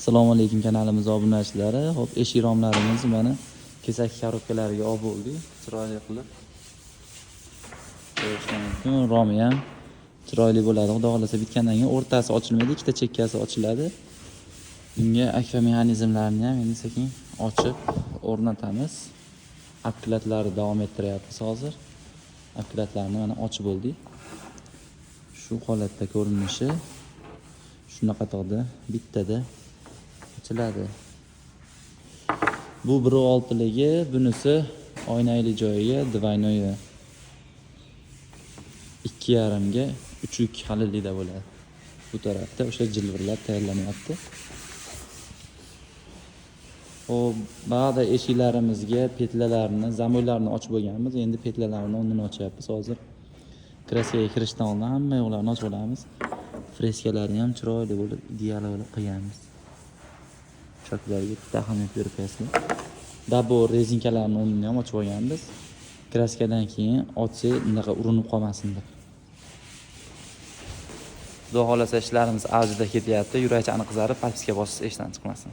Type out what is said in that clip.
Assalomu alaykum kanalimiz obunachilari. Hop, eshik romlarimiz mana kesak korobkalariga olib bo'ldik. Chiroyli qilib. Ko'rishlar mumkin. Romi ham chiroyli bo'ladi. Xudo xolasa bitgandan keyin o'rtasi ochilmaydi, ikkita chekkasi ochiladi. Bunga akfa mexanizmlarini ham endi sekin ochib o'rnatamiz. Akkulatlarni davom ettiryapmiz hozir. Akkulatlarni mana ochib bo'ldik. Shu holatda ko'rinishi shunaqa to'g'ri bittada ochiladi. Bu 1.6ligi, bunisi oynali joyiga двойное 2.5 ga 3.2 xalilikda bo'ladi. Bu tarafda o'sha jilvirlar tayyorlanyapti. Xo'p, ba'zi eshiklarimizga petlalarni, zamoylarni ochib bo'lganmiz. Endi petlalarni o'rnini ochyapmiz hozir. Kraskaga kirishdan oldin hamma yo'qlarni ochib olamiz. Freskalarni ham chiroyli bo'lib, ideal bo'lib qilganmiz. Choklarga taxminlab berib qo'yasizlar. Dabor rezinkalarni o'rnini ham ochib olganmiz. Kraskadan keyin ochsa unaqa urinib qolmasin deb. Xudo xolasa ishlarimiz avjida ketyapti. Yurakchani qizarib, palpiska bosish esdan chiqmasin.